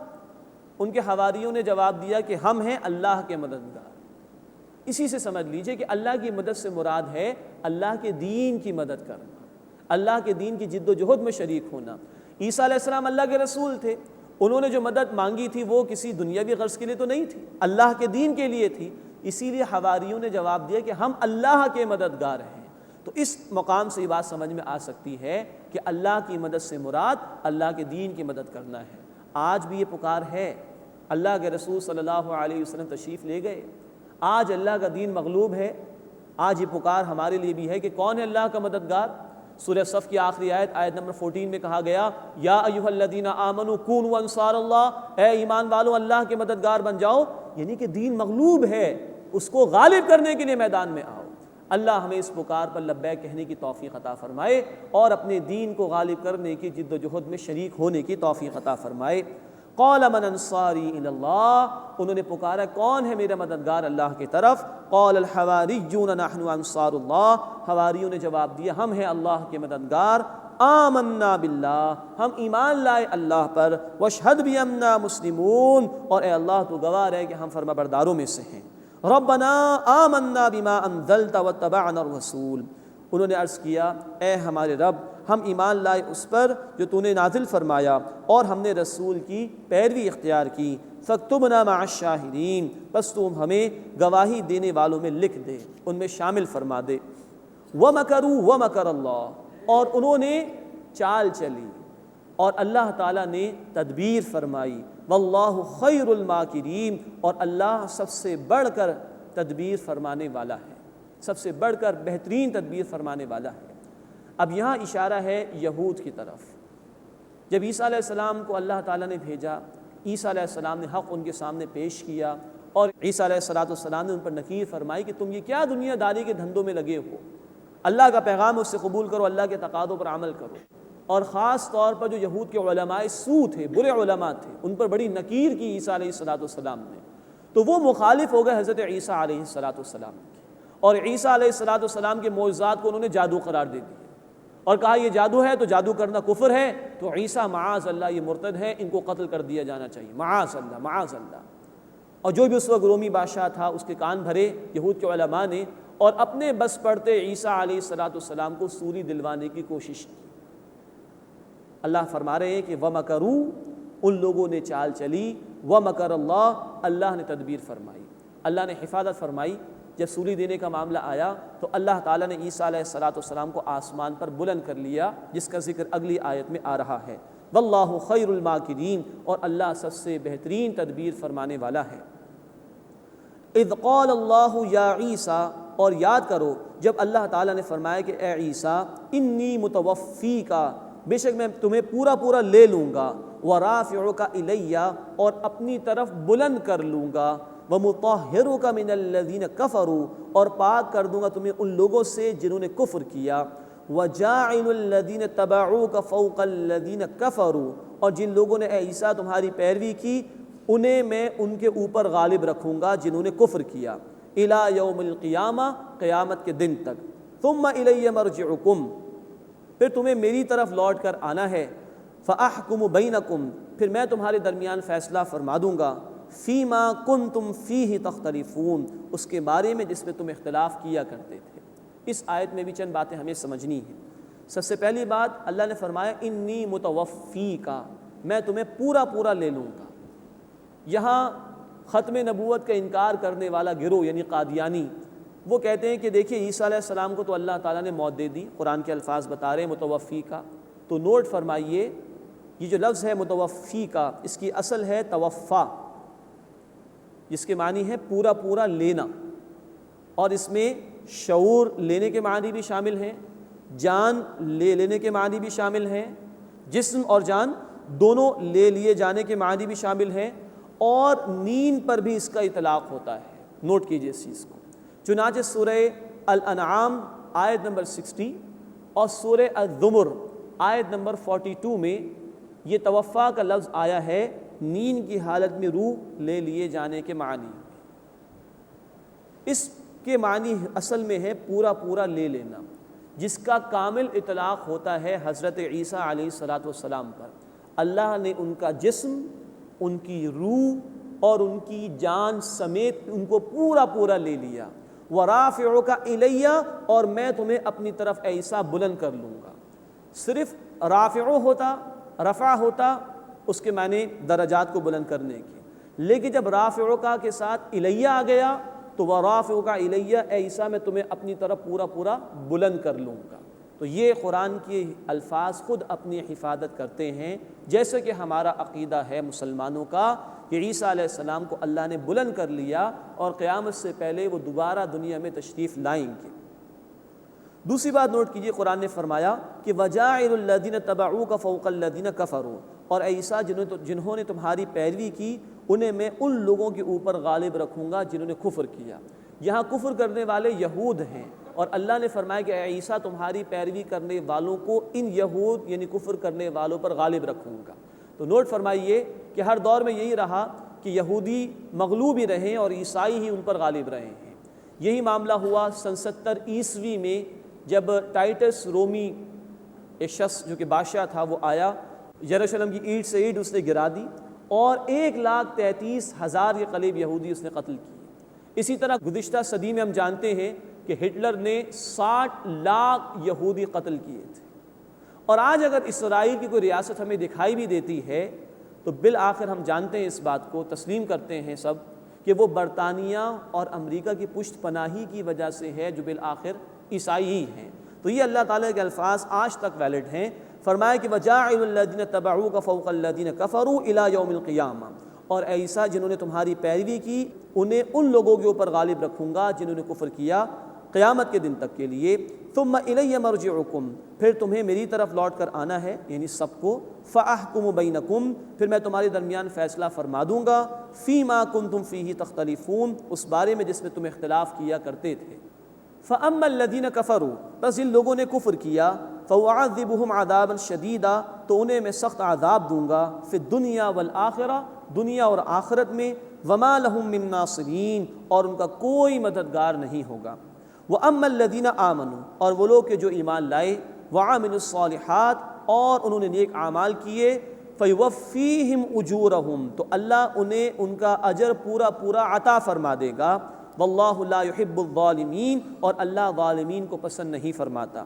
ان کے حواریوں نے جواب دیا کہ ہم ہیں اللہ کے مددگار۔ اسی سے سمجھ لیجئے کہ اللہ کی مدد سے مراد ہے اللہ کے دین کی مدد کرنا، اللہ کے دین کی جد و جہد میں شریک ہونا۔ عیسیٰ علیہ السلام اللہ کے رسول تھے، انہوں نے جو مدد مانگی تھی وہ کسی دنیاوی غرض کے لیے تو نہیں تھی، اللہ کے دین کے لیے تھی، اسی لیے حواریوں نے جواب دیا کہ ہم اللہ کے مددگار ہیں۔ تو اس مقام سے یہ بات سمجھ میں آ سکتی ہے کہ اللہ کی مدد سے مراد اللہ کے دین کی مدد کرنا ہے۔ آج بھی یہ پکار ہے، اللہ کے رسول صلی اللہ علیہ وسلم تشریف لے گئے، آج اللہ کا دین مغلوب ہے، آج یہ پکار ہمارے لیے بھی ہے کہ کون ہے اللہ کا مددگار۔ سورہ صف کی آخری آیت، آیت نمبر 14 میں کہا گیا، یا ایھا الذین آمنوا کونوا انصار اللہ، اے ایمان والو اللہ کے مددگار بن جاؤ، یعنی کہ دین مغلوب ہے، اس کو غالب کرنے کے لیے میدان میں آؤ۔ اللہ ہمیں اس پکار پر لبیک کہنے کی توفیق عطا فرمائے اور اپنے دین کو غالب کرنے کی جد و جہد میں شریک ہونے کی توفیق عطا فرمائے۔ قال من انصاری الی اللہ، انہوں نے پکارا کون ہے میرا مددگار اللہ کی طرف؟ قال الحواریون نحن انصار اللہ، حواریوں نے جواب دیا ہم ہیں اللہ کے مددگار، آمنا باللہ، ہم ایمان لائے اللہ پر، واشہد بأننا مسلمون، اور اے اللہ تو گواہ ہے کہ ہم فرما برداروں میں سے ہیں۔ ربنا آمنا بما انزلت واتبعنا الرسول، انہوں نے عرض کیا اے ہمارے رب ہم ایمان لائے اس پر جو تو نے نازل فرمایا اور ہم نے رسول کی پیروی اختیار کی، فاکتبنا مع الشاہدین، بس تم ہمیں گواہی دینے والوں میں لکھ دے، ان میں شامل فرما دے۔ وَمَكَرُوا وَمَكَرَ اللَّهُ، اور انہوں نے چال چلی اور اللہ تعالیٰ نے تدبیر فرمائی، واللہ خیر الماکرین، اور اللہ سب سے بڑھ کر تدبیر فرمانے والا ہے، سب سے بڑھ کر بہترین تدبیر فرمانے والا ہے۔ اب یہاں اشارہ ہے یہود کی طرف۔ جب عیسیٰ علیہ السلام کو اللہ تعالیٰ نے بھیجا، عیسیٰ علیہ السلام نے حق ان کے سامنے پیش کیا، اور عیسیٰ علیہ السلام نے ان پر نکیر فرمائی کہ تم یہ کیا دنیا داری کے دھندوں میں لگے ہو، اللہ کا پیغام اس سے قبول کرو، اللہ کے تقاضوں پر عمل کرو۔ اور خاص طور پر جو یہود کے علماء سو تھے، برے علماء تھے، ان پر بڑی نکیر کی عیسیٰ علیہ السلام نے، تو وہ مخالف ہو گئے حضرت عیسیٰ علیہ السلام کی، اور عیسیٰ علیہ السلام کے معجزات کو انہوں نے جادو قرار دے دیا اور کہا یہ جادو ہے تو جادو کرنا کفر ہے، تو عیسیٰ معاذ اللہ یہ مرتد ہے، ان کو قتل کر دیا جانا چاہیے، معاذ اللہ معاذ اللہ۔ اور جو بھی اس وقت رومی بادشاہ تھا اس کے کان بھرے یہود کے علماء نے، اور اپنے بس پڑتے عیسیٰ علیہ السلام کو سولی دلوانے کی کوشش کی۔ اللہ فرما رہے ہیں کہ وَمَكَرُوا، ان لوگوں نے چال چلی، وَمَكَرَ اللَّهُ، اللہ نے تدبیر فرمائی، اللہ نے حفاظت فرمائی۔ جب سولی دینے کا معاملہ آیا تو اللہ تعالیٰ نے عیسیٰ علیہ السلام کو آسمان پر بلند کر لیا، جس کا ذکر اگلی آیت میں آ رہا ہے۔ واللہ خیر الماکرین، اور اللہ سب سے بہترین تدبیر فرمانے والا ہے۔ اذ قال اللہ یا عیسیٰ، اور یاد کرو جب اللہ تعالیٰ نے فرمایا کہ اے عیسیٰ انی متوفیکا، بے شک میں تمہیں پورا پورا لے لوں گا، ورافعک الی اور اپنی طرف بلند کر لوں گا، ومطہرک من الذین کفروا اور پاک کر دوں گا تمہیں ان لوگوں سے جنہوں نے کفر کیا، وجاعل الذین تبعوک فوق الذین کفروا اور جن لوگوں نے اے عیسیٰ تمہاری پیروی کی انہیں میں ان کے اوپر غالب رکھوں گا جنہوں نے کفر کیا، الی یوم القیامہ قیامت کے دن تک، ثم الی مرجعکم پھر تمہیں میری طرف لوٹ کر آنا ہے، فاحکم بینکم پھر میں تمہارے درمیان فیصلہ فرما دوں گا، فیما کنتم فیہ تختلفون اس کے بارے میں جس میں تم اختلاف کیا کرتے تھے۔ اس آیت میں بھی چند باتیں ہمیں سمجھنی ہیں۔ سب سے پہلی بات اللہ نے فرمایا انی متوفیکا میں تمہیں پورا پورا لے لوں گا۔ یہاں ختم نبوت کا انکار کرنے والا گروہ یعنی قادیانی وہ کہتے ہیں کہ دیکھیے عیسیٰ علیہ السلام کو تو اللہ تعالیٰ نے موت دے دی، قرآن کے الفاظ بتا رہے ہیں متوفی کا، تو نوٹ فرمائیے یہ جو لفظ ہے متوفی کا اس کی اصل ہے توفا، جس کے معنی ہے پورا پورا لینا، اور اس میں شعور لینے کے معنی بھی شامل ہیں، جان لے لینے کے معنی بھی شامل ہیں، جسم اور جان دونوں لے لیے جانے کے معنی بھی شامل ہیں، اور نیند پر بھی اس کا اطلاق ہوتا ہے۔ نوٹ کیجئے اس چیز کو۔ چنانچہ سورہ الانعام آیت نمبر 60 اور سورہ الزمر آیت نمبر 42 میں یہ توفا کا لفظ آیا ہے نیند کی حالت میں روح لے لیے جانے کے معنی۔ اس کے معنی اصل میں ہے پورا پورا لے لینا، جس کا کامل اطلاق ہوتا ہے حضرت عیسیٰ علیہ الصلاۃ والسلام پر۔ اللہ نے ان کا جسم، ان کی روح اور ان کی جان سمیت ان کو پورا پورا لے لیا۔ ورافعک الی اور میں تمہیں اپنی طرف اے عیسیٰ بلند کر لوں گا۔ صرف رافع ہوتا، رفع ہوتا اس کے معنی درجات کو بلند کرنے کے، لیکن جب رافعک کے ساتھ الی آ گیا تو ورافعک الی اے عیسیٰ میں تمہیں اپنی طرف پورا پورا بلند کر لوں گا۔ تو یہ قرآن کے الفاظ خود اپنی حفاظت کرتے ہیں، جیسے کہ ہمارا عقیدہ ہے مسلمانوں کا کہ عیسیٰ علیہ السلام کو اللہ نے بلند کر لیا اور قیامت سے پہلے وہ دوبارہ دنیا میں تشریف لائیں گے۔ دوسری بات نوٹ کیجیے، قرآن نے فرمایا کہ وجاعل الذین تبعوک فوق الذین کفروا اور اے عیسیٰ جنہوں نے تمہاری پیروی کی انہیں میں ان لوگوں کے اوپر غالب رکھوں گا جنہوں نے کفر کیا۔ یہاں کفر کرنے والے یہود ہیں، اور اللہ نے فرمایا کہ اے عیسیٰ تمہاری پیروی کرنے والوں کو ان یہود یعنی کفر کرنے والوں پر غالب رکھوں گا۔ تو نوٹ فرمائیے کہ ہر دور میں یہی رہا کہ یہودی مغلوب ہی رہیں اور عیسائی ہی ان پر غالب رہے ہیں۔ یہی معاملہ ہوا سن 70 عیسوی میں جب ٹائٹس رومی ایک شخص جو کہ بادشاہ تھا وہ آیا، یروشلم کی اینٹ سے اینٹ اس نے گرا دی اور 1,33,000 کے قریب یہودی اس نے قتل کیے۔ اسی طرح گزشتہ صدی میں ہم جانتے ہیں کہ ہٹلر نے 60 لاکھ یہودی قتل کیے تھے، اور آج اگر اسرائیل کی کوئی ریاست ہمیں دکھائی بھی دیتی ہے تو بالآخر ہم جانتے ہیں اس بات کو، تسلیم کرتے ہیں سب کہ وہ برطانیہ اور امریکہ کی پشت پناہی کی وجہ سے ہے جو بالآخر عیسائی ہی ہیں۔ تو یہ اللہ تعالیٰ کے الفاظ آج تک ویلڈ ہیں۔ فرمایا کہ وجاعل الذین تبعوک فوق الذین کفروا الی یوم القیامہ اور اے عیسیٰ جنہوں نے تمہاری پیروی کی انہیں ان لوگوں کے اوپر غالب رکھوں گا جنہوں نے کفر کیا قیامت کے دن تک کے لیے۔ ثم الی مرجعکم پھر تمہیں میری طرف لوٹ کر آنا ہے یعنی سب کو، فاحکم بینکم پھر میں تمہارے درمیان فیصلہ فرما دوں گا، فیما کنتم فیہ تختلفون اس بارے میں جس میں تم اختلاف کیا کرتے تھے۔ فاما الذین کفروا بس جن لوگوں نے کفر کیا، فاعذبہم عذابا شدیدا تو انہیں میں سخت عذاب دوں گا، فی الدنیا والآخرہ دنیا اور آخرت میں، وما لہم من ناصرین اور ان کا کوئی مددگار نہیں ہوگا۔ وَأَمَّا الَّذِينَ آمَنُوا اور وہ لوگ کہ جو ایمان لائے، وَعَمِلُوا الصَّالِحَاتِ اور انہوں نے نیک اعمال کیے، فَيُوَفِّيهِمْ أُجُورَهُمْ تو اللہ انہیں ان کا اجر پورا پورا عطا فرما دے گا، وَاللَّهُ لَا يُحِبُّ الظَّالِمِينَ اور اللہ ظالمین کو پسند نہیں فرماتا۔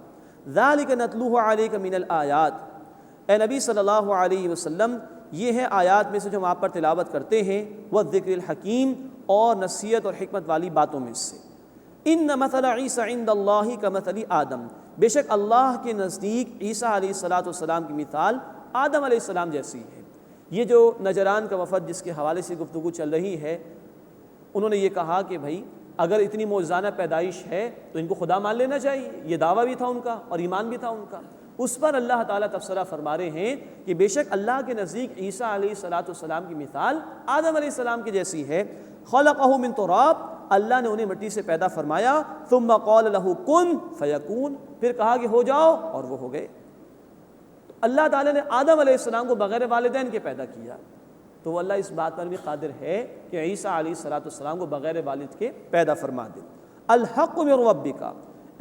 ذَلِكَ نَتْلُوهُ عَلَيْكَ مِنَ الْآيَاتِ اے نبی صلی اللہ علیہ وسلم یہ ہے آیات میں سے جو ہم آپ پر تلاوت کرتے ہیں، وَالذِّكْرِ الْحَكِيمِ اور نصیحت اور حکمت والی باتوں میں سے۔ ان مثل عیسیٰ عند اللہ کمثل آدم بے شک اللہ کے نزدیک عیسیٰ علیہ السلام کی مثال آدم علیہ السلام جیسی ہے۔ یہ جو نجران کا وفد جس کے حوالے سے گفتگو چل رہی ہے انہوں نے یہ کہا کہ بھائی اگر اتنی معجزانہ پیدائش ہے تو ان کو خدا مان لینا چاہیے، یہ دعویٰ بھی تھا ان کا اور ایمان بھی تھا ان کا۔ اس پر اللہ تعالیٰ تبصرہ فرما رہے ہیں کہ بے شک اللہ کے نزدیک عیسیٰ علیہ السلام کی مثال آدم علیہ السلام کی جیسی ہے. خلقہ من تراب، اللہ نے انہیں مٹی سے پیدا فرمایا. ثم قال له کن فیکون، پھر کہا کہ ہو جاؤ اور وہ ہو گئے. اللہ تعالیٰ نے آدم علیہ السلام کو بغیر والدین کے پیدا کیا، تو وہ اللہ اس بات پر بھی قادر ہے کہ عیسیٰ علیہ السلام کو بغیر والد کے پیدا فرما دے. الحق من ربک،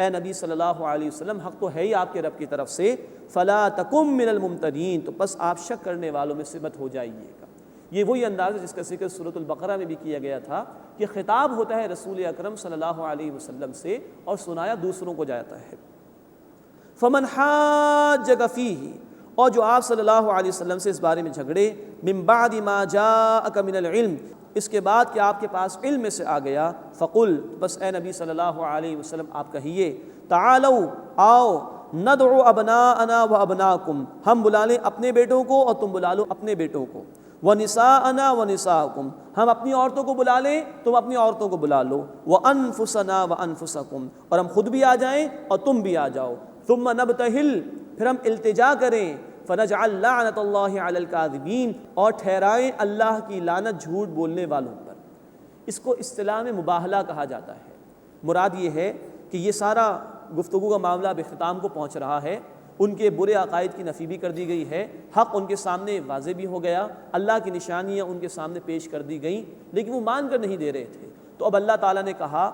اے نبی صلی اللہ علیہ وسلم حق تو ہے ہی آپ کے رب کی طرف سے. فلا تکن من الممترین، تو بس آپ شک کرنے والوں میں سے مت ہو جائیے گا. یہ وہی انداز ہے جس کا ذکر سورۃ البقرہ میں بھی کیا گیا تھا کہ خطاب ہوتا ہے رسول اکرم صلی اللہ علیہ وسلم سے اور سنایا دوسروں کو جاتا ہے. فمن حاجک فیہ، اور جو آپ صلی اللہ علیہ وسلم سے اس بارے میں جھگڑے، من بعد ما جاءک من العلم، اس کے بعد کہ آپ کے پاس علم میں سے آ گیا، فقل، بس اے نبی صلی اللہ علیہ وسلم آپ کہیے، تعالوا، آؤ، ندعو ابناءنا و ابناکم، ہم بلا لیں اپنے بیٹوں کو اور تم بلا لو اپنے بیٹوں کو، ونساءنا ونساءکم، ہم اپنی عورتوں کو بلا لیں تم اپنی عورتوں کو بلا لو، وانفسنا وانفسکم، اور ہم خود بھی آ جائیں اور تم بھی آ جاؤ، ثم نبتہل، پھر ہم التجا کریں، فنجعل لعنت اللہ علی الکاذبین، اور ٹھہرائیں اللہ کی لعنت جھوٹ بولنے والوں پر. اس کو اصطلاح میں مباہلہ کہا جاتا ہے. مراد یہ ہے کہ یہ سارا گفتگو کا معاملہ اب اختتام کو پہنچ رہا ہے، ان کے برے عقائد کی نفی بھی کر دی گئی ہے، حق ان کے سامنے واضح بھی ہو گیا، اللہ کی نشانیاں ان کے سامنے پیش کر دی گئیں، لیکن وہ مان کر نہیں دے رہے تھے. تو اب اللہ تعالیٰ نے کہا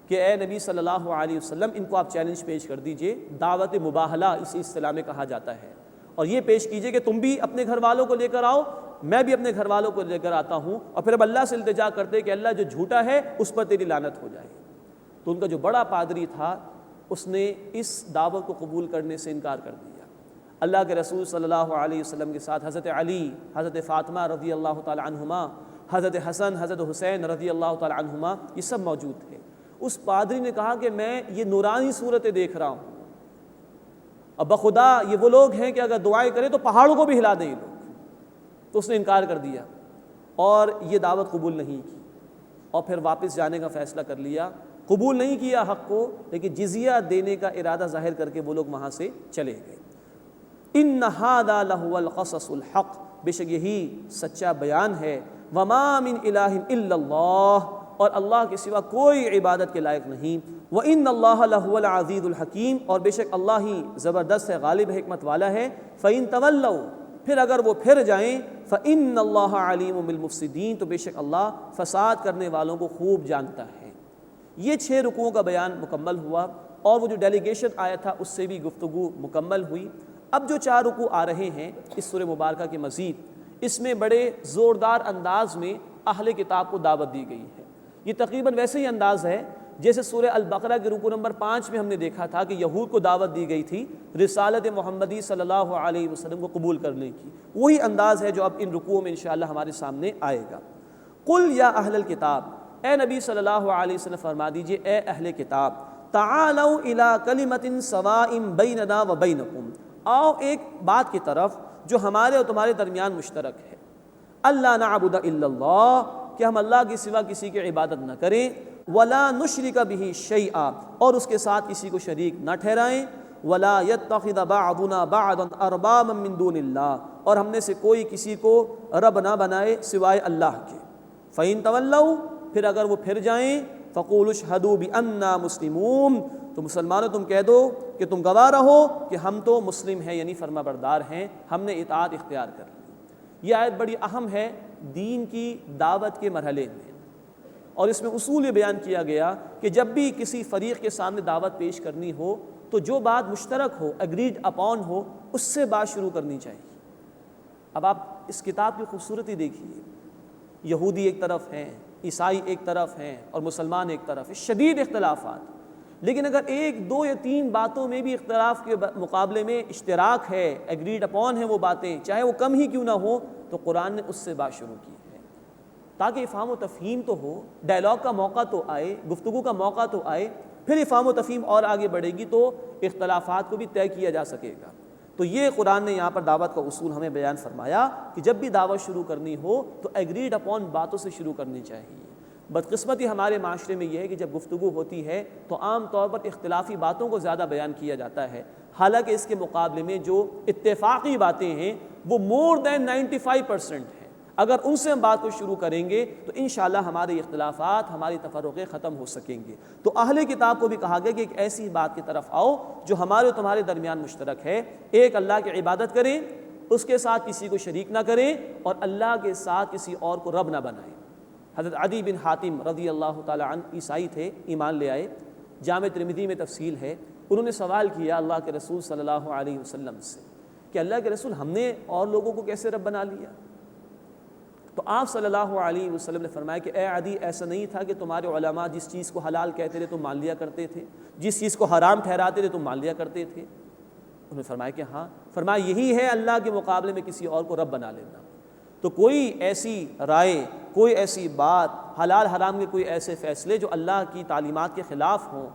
کہ اے نبی صلی اللہ علیہ وسلم ان کو آپ چیلنج پیش کر دیجئے. دعوت مباہلہ اسی اصطلاح میں کہا جاتا ہے، اور یہ پیش کیجئے کہ تم بھی اپنے گھر والوں کو لے کر آؤ، میں بھی اپنے گھر والوں کو لے کر آتا ہوں، اور پھر اب اللہ سے التجا کرتے کہ اللہ جو جھوٹا ہے اس پر تیری لعنت ہو جائے. تو ان کا جو بڑا پادری تھا اس نے اس دعوت کو قبول کرنے سے انکار کر دیا. اللہ کے رسول صلی اللہ علیہ وسلم کے ساتھ حضرت علی، حضرت فاطمہ رضی اللہ تعالی عنہما، حضرت حسن، حضرت حسین رضی اللہ تعالی عنہما، یہ سب موجود تھے. اس پادری نے کہا کہ میں یہ نورانی صورتیں دیکھ رہا ہوں، اور بخدا یہ وہ لوگ ہیں کہ اگر دعائیں کریں تو پہاڑوں کو بھی ہلا دیں یہ لوگ. تو اس نے انکار کر دیا اور یہ دعوت قبول نہیں کی، اور پھر واپس جانے کا فیصلہ کر لیا. قبول نہیں کیا حق کو، لیکن جزیہ دینے کا ارادہ ظاہر کر کے وہ لوگ وہاں سے چلے گئے. ان ھذا لہو القصص الحق، بے شک یہی سچا بیان ہے. وما من الہ الا اللہ، اور اللہ کے سوا کوئی عبادت کے لائق نہیں. وان اللہ لہو العزیز الحکیم، اور بے شک اللہ ہی زبردست ہے، غالب حکمت والا ہے. فإن تولوا، پھر اگر وہ پھر جائیں، فإن اللہ علیم بالمفسدین، تو بے شک اللہ فساد کرنے والوں کو خوب جانتا ہے. یہ 6 رکوعوں کا بیان مکمل ہوا، اور وہ جو ڈیلیگیشن آیا تھا اس سے بھی گفتگو مکمل ہوئی. اب جو 4 رکوع آ رہے ہیں اس سورہ مبارکہ کے مزید، اس میں بڑے زوردار انداز میں اہل کتاب کو دعوت دی گئی ہے. یہ تقریباً ویسے ہی انداز ہے جیسے سورہ البقرہ کے رکوع نمبر 5 میں ہم نے دیکھا تھا کہ یہود کو دعوت دی گئی تھی رسالت محمدی صلی اللہ علیہ وسلم کو قبول کرنے کی. وہی انداز ہے جو اب ان رکوعوں میں انشاءاللہ ہمارے سامنے آئے گا. قل یا اہل الکتاب، اے نبی صلی اللہ علیہ وسلم فرما دیجئے اے اہل کتاب، تعالوا الی کلمۃ سواء بیننا و بینکم، آؤ ایک بات کی طرف جو ہمارے اور تمہارے درمیان مشترک ہے. اللہ نعبد الا اللہ، کہ ہم اللہ کے سوا کسی کی عبادت نہ کریں. ولا نشرک بہ شیئا، اور اس کے ساتھ کسی کو شریک نہ ٹھہرائیں. ولا یتخذ بعضنا بعضا اربابا من دون اللہ، اور ہم میں سے کوئی کسی کو رب نہ بنائے سوائے اللہ کے. فإن تولوا، پھر اگر وہ پھر جائیں، فقولوا اشہدوا بأننا مسلمون، تو مسلمانوں تم کہہ دو کہ تم گواہ رہو کہ ہم تو مسلم ہیں، یعنی فرما بردار ہیں، ہم نے اطاعت اختیار کر لی. یہ آیت بڑی اہم ہے دین کی دعوت کے مرحلے میں، اور اس میں اصول یہ بیان کیا گیا کہ جب بھی کسی فریق کے سامنے دعوت پیش کرنی ہو تو جو بات مشترک ہو، اگریڈ اپون ہو، اس سے بات شروع کرنی چاہیے. اب آپ اس کتاب کی خوبصورتی دیکھیے، یہودی ایک طرف ہیں، عیسائی ایک طرف ہیں، اور مسلمان ایک طرف ہیں، شدید اختلافات. لیکن اگر 1 2 یا 3 باتوں میں بھی اختلاف کے مقابلے میں اشتراک ہے، ایگریڈ اپون ہیں وہ باتیں، چاہے وہ کم ہی کیوں نہ ہو، تو قرآن نے اس سے بات شروع کی ہے تاکہ افہام و تفہیم تو ہو، ڈائلاگ کا موقع تو آئے، گفتگو کا موقع تو آئے. پھر افہام و تفہیم اور آگے بڑھے گی تو اختلافات کو بھی طے کیا جا سکے گا. تو یہ قرآن نے یہاں پر دعوت کا اصول ہمیں بیان فرمایا کہ جب بھی دعوت شروع کرنی ہو تو ایگریڈ اپون باتوں سے شروع کرنی چاہیے. بدقسمتی ہمارے معاشرے میں یہ ہے کہ جب گفتگو ہوتی ہے تو عام طور پر اختلافی باتوں کو زیادہ بیان کیا جاتا ہے، حالانکہ اس کے مقابلے میں جو اتفاقی باتیں ہیں وہ مور دین 95% ہیں۔ اگر ان سے ہم بات کو شروع کریں گے تو انشاءاللہ ہمارے اختلافات، ہماری تفرقے ختم ہو سکیں گے۔ تو اہل کتاب کو بھی کہا گیا کہ ایک ایسی بات کی طرف آؤ جو ہمارے اور تمہارے درمیان مشترک ہے، ایک اللہ کی عبادت کریں، اس کے ساتھ کسی کو شریک نہ کریں، اور اللہ کے ساتھ کسی اور کو رب نہ بنائیں۔ حضرت عدی بن حاتم رضی اللہ تعالی عنہ عیسائی تھے، ایمان لے آئے، جامع ترمذی میں تفصیل ہے۔ انہوں نے سوال کیا اللہ کے رسول صلی اللہ علیہ وسلم سے کہ اللہ کے رسول ہم نے اور لوگوں کو کیسے رب بنا لیا؟ تو آپ صلی اللہ علیہ وسلم نے فرمایا کہ اے عدی، ایسا نہیں تھا کہ تمہارے علماء جس چیز کو حلال کہتے تھے تم مان لیا کرتے تھے، جس چیز کو حرام ٹھہراتے تھے تم مان لیا کرتے تھے؟ انہوں نے فرمایا کہ ہاں۔ فرمایا یہی ہے اللہ کے مقابلے میں کسی اور کو رب بنا لینا۔ تو کوئی ایسی رائے، کوئی ایسی بات، حلال حرام کے کوئی ایسے فیصلے جو اللہ کی تعلیمات کے خلاف ہوں،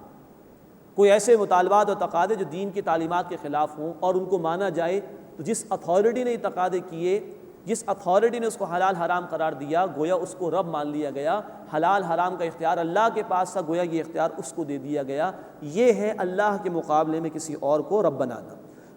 کوئی ایسے مطالبات اور تقاضے جو دین کی تعلیمات کے خلاف ہوں اور ان کو مانا جائے، تو جس اتھارٹی نے یہ تقاضے کیے، جس اتھارٹی نے اس کو حلال حرام قرار دیا، گویا اس کو رب مان لیا گیا۔ حلال حرام کا اختیار اللہ کے پاس تھا، گویا یہ اختیار اس کو دے دیا گیا۔ یہ ہے اللہ کے مقابلے میں کسی اور کو رب بنانا۔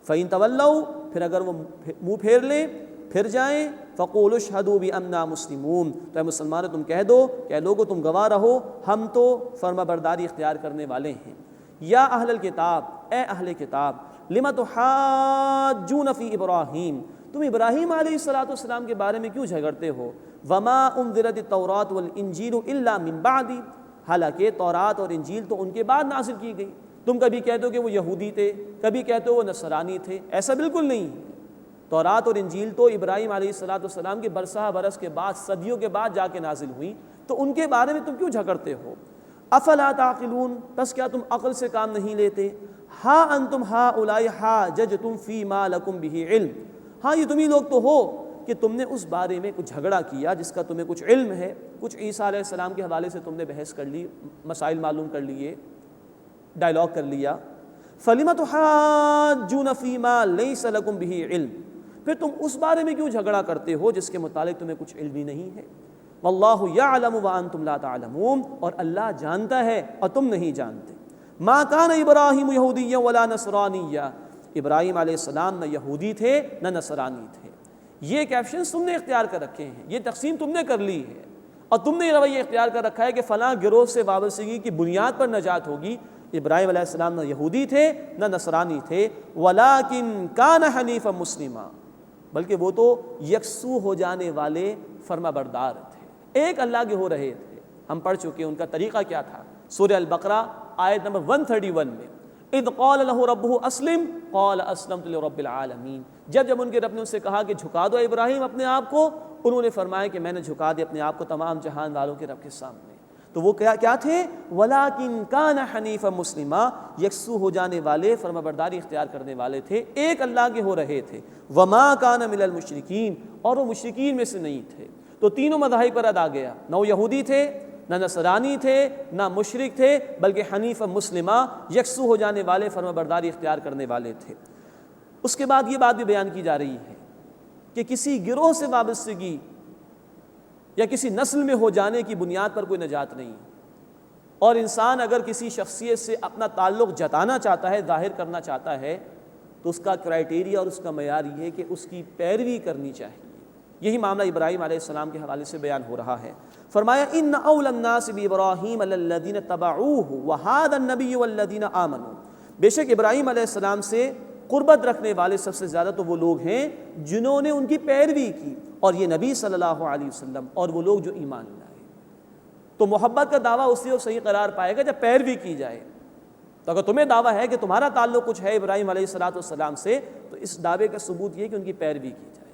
فَإِن تَوَلَّوْا، پھر اگر وہ منہ پھیر لیں، پھر جائیں، فَقُولُوا اشْهَدُوا بِأَنَّا مُسْلِمُونَ، تو اے مسلمانوں تم کہہ دو کہ اے لوگو تم گواہ رہو، ہم تو فرما برداری اختیار کرنے والے ہیں۔ یا اہل الکتاب، اے اہل کتاب، لِمَ تُحَاجُّونَ فِي ابراہیم، تم ابراہیم علیہ السلام کے بارے میں کیوں جھگڑتے ہو؟ وَمَا أُنزِلَتِ التَّوْرَاةُ وَالْإِنجِيلُ إِلَّا مِن بَعْدِ، حالانکہ تورات اور انجیل تو ان کے بعد نازل کی گئی۔ تم کبھی کہتے ہو کہ وہ یہودی تھے، کبھی کہتے ہو وہ نصرانی تھے، ایسا بالکل نہیں۔ تورات اور انجیل تو ابراہیم علیہ السلام کے برسہ برس کے بعد، صدیوں کے بعد جا کے نازل ہوئی، تو ان کے بارے میں تم کیوں جھگڑتے ہو؟ افلا تعقلون، بس کیا تم عقل سے کام نہیں لیتے؟ ہا انتم ہؤلاء حاججتم فیما لکم بہ علم، ہاں یہ تم ہی لوگ تو ہو کہ تم نے اس بارے میں کچھ جھگڑا کیا جس کا تمہیں کچھ علم ہے، کچھ عیسیٰ علیہ السلام کے حوالے سے تم نے بحث کر لی، مسائل معلوم کر لیے، ڈائلاگ کر لیا۔ فَلِمَ تُحَاجُّونَ فِي مَا لَيْسَ لَكُمْ بِهِ عِلْم، پھر تم اس بارے میں کیوں جھگڑا کرتے ہو جس کے متعلق تمہیں کچھ علم ہی نہیں ہے؟ وَاللَّهُ يَعْلَمُ وَأَنْتُمْ لَا تَعْلَمُونَ، اور اللہ جانتا ہے اور تم نہیں جانتے۔ مَا كَانَ إِبْرَاهِيمُ يَهُودِيًّا وَلَا نَصْرَانِيًّا، ابراہیم علیہ السلام نہ یہودی تھے نہ نصرانی تھے۔ یہ کیپشنز تم نے اختیار کر رکھے ہیں، یہ تقسیم تم نے کر لی ہے، اور تم نے یہ رویہ اختیار کر رکھا ہے کہ فلاں گروہ سے وابستگی کی بنیاد پر نجات ہوگی۔ ابراہیم علیہ السلام نہ یہودی تھے نہ نصرانی تھے، وَلَٰكِن كَانَ حَنِيفًا مُسْلِمًا، بلکہ وہ تو یکسو ہو جانے والے فرما بردار تھے، ایک اللہ کے ہو رہے تھے۔ ہم پڑھ چکے ان کا طریقہ کیا تھا، سورہ البقرہ آیت نمبر 131 میں، اِذْ قَالَ لَهُ رَبُّهُ أَسْلِمْ قَالَ أَسْلَمْتُ لِرَبِّ الْعَالَمِينَ، جب ان کے رب نے ان سے کہا کہ جھکا دو ابراہیم اپنے آپ کو، انہوں نے فرمایا کہ میں نے جھکا دیا اپنے آپ کو تمام جہان والوں کے رب کے سامنے۔ تو وہ کیا تھے؟ وَلَٰكِن كَانَ حَنِيفًا مُسْلِمًا، یکسو ہو جانے والے، فرما برداری اختیار کرنے والے تھے، ایک اللہ کے ہو رہے تھے۔ وَمَا كَانَ مِنَ الْمُشْرِكِينَ، اور وہ مشرکین میں سے نہیں تھے۔ تو تینوں مذاہب پر ادا گیا، نہ وہ یہودی تھے نہ نصرانی تھے نہ مشرک تھے، بلکہ حنیفا مسلمہ، یکسو ہو جانے والے، فرما برداری اختیار کرنے والے تھے۔ اس کے بعد یہ بات بھی بیان کی جا رہی ہے کہ کسی گروہ سے وابستگی یا کسی نسل میں ہو جانے کی بنیاد پر کوئی نجات نہیں، اور انسان اگر کسی شخصیت سے اپنا تعلق جتانا چاہتا ہے، ظاہر کرنا چاہتا ہے، تو اس کا کرائیٹیریا اور اس کا معیار یہ ہے کہ اس کی پیروی کرنی چاہیے۔ یہی معاملہ ابراہیم علیہ السلام کے حوالے سے بیان ہو رہا ہے۔ فرمایا ان اول الناس بابراہیم الذین اتبعوہ وہذا النبی والذین آمنوا، بے شک ابراہیم علیہ السلام سے قربت رکھنے والے سب سے زیادہ تو وہ لوگ ہیں جنہوں نے ان کی پیروی کی، اور یہ نبی صلی اللہ علیہ وسلم اور وہ لوگ جو ایمان لائے۔ تو محبت کا دعویٰ اسی وقت صحیح قرار پائے گا جب پیروی کی جائے۔ تو اگر تمہیں دعویٰ ہے کہ تمہارا تعلق کچھ ہے ابراہیم علیہ السلام سے، تو اس دعوے کا ثبوت یہ کہ ان کی پیروی کی جائے،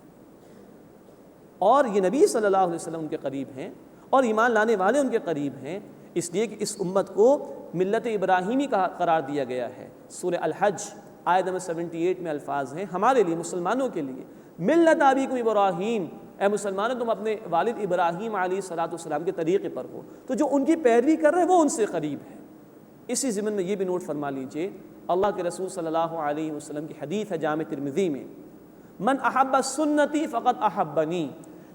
اور یہ نبی صلی اللہ علیہ وسلم ان کے قریب ہیں اور ایمان لانے والے ان کے قریب ہیں، اس لیے کہ اس امت کو ملت ابراہیمی کا قرار دیا گیا ہے۔ سورہ الحج آیت نمبر 78 میں الفاظ ہیں ہمارے لیے، مسلمانوں کے لیے، ملت ابیکم ابراہیم، اے مسلمانوں تم اپنے والد ابراہیم علیہ السلام کے طریقے پر ہو۔ تو جو ان کی پیروی کر رہے ہیں وہ ان سے قریب ہے۔ اسی ضمن میں یہ بھی نوٹ فرما لیجئے، اللہ کے رسول صلی اللہ علیہ وسلم کی حدیث ہے جامع ترمذی میں، من احب سنتی فقط احبنی،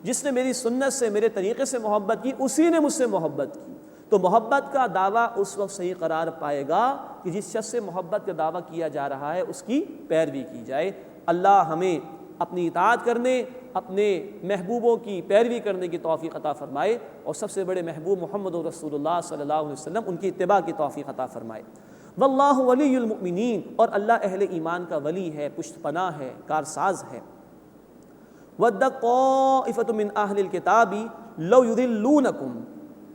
جس نے میری سنت سے، میرے طریقے سے محبت کی، اسی نے مجھ سے محبت کی۔ تو محبت کا دعویٰ اس وقت صحیح قرار پائے گا کہ جس شخص سے محبت کا دعویٰ کیا جا رہا ہے اس کی پیروی کی جائے۔ اللہ ہمیں اپنی اطاعت کرنے، اپنے محبوبوں کی پیروی کرنے کی توفیق عطا فرمائے، اور سب سے بڑے محبوب محمد رسول اللہ صلی اللہ علیہ وسلم ان کی اتباع کی توفیق عطا فرمائے۔ واللہ ولی المؤمنین، اور اللہ اہل ایمان کا ولی ہے، پشت پناہ ہے، کارساز ہے۔ وَدَّ طَائِفَةٌ مِّنْ أَهْلِ الْكِتَابِ لَوْ يُضِلُّونَكُمْ،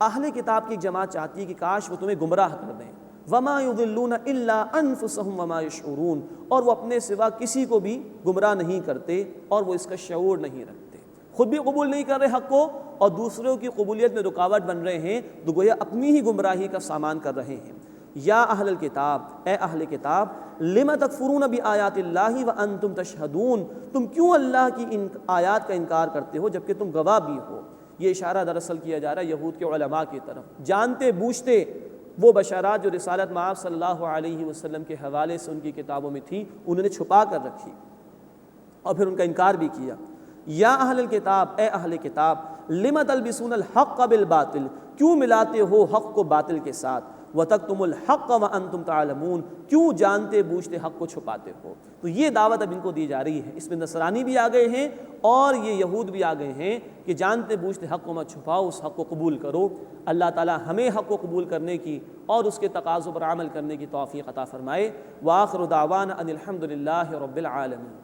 اہل کتاب کی جماعت چاہتی ہے کہ کاش وہ تمہیں گمراہ کر دیں۔ وَمَا يُضِلُّونَ إِلَّا أَنفُسَهُمْ وَمَا يَشْعُرُونَ، اور وہ اپنے سوا کسی کو بھی گمراہ نہیں کرتے اور وہ اس کا شعور نہیں رکھتے، خود بھی قبول نہیں کر رہے حق کو اور دوسروں کی قبولیت میں رکاوٹ بن رہے ہیں، تو گویا اپنی ہی گمراہی کا سامان کر رہے ہیں۔ یا اہل الکتاب، اے اہل کتاب، لم تکفرون بآیات اللہ وانتم تشہدون، تم کیوں اللہ کی ان آیات کا انکار کرتے ہو جبکہ تم گواہ بھی ہو۔ یہ اشارہ دراصل کیا جا رہا ہے یہود کے علماء کی طرف، جانتے بوجھتے وہ بشارات جو رسالت مآب صلی اللہ علیہ وسلم کے حوالے سے ان کی کتابوں میں تھی انہوں نے چھپا کر رکھی اور پھر ان کا انکار بھی کیا۔ یا اہل الکتاب، اے اہل کتاب، لم تلبسون الحق بالباطل، کیوں ملاتے ہو حق کو باطل کے ساتھ، وتکتم الحق وانتم تعلمون، کیوں جانتے بوجھتے حق کو چھپاتے ہو۔ تو یہ دعوت اب ان کو دی جا رہی ہے، اس میں نصرانی بھی آ گئے ہیں اور یہ یہود بھی آ گئے ہیں کہ جانتے بوجھتے حق کو مت چھپاؤ، اس حق کو قبول کرو۔ اللہ تعالی ہمیں حق کو قبول کرنے کی اور اس کے تقاضوں پر عمل کرنے کی توفیق عطا فرمائے۔ وآخر دعوانا ان الحمد للہ رب العالمین۔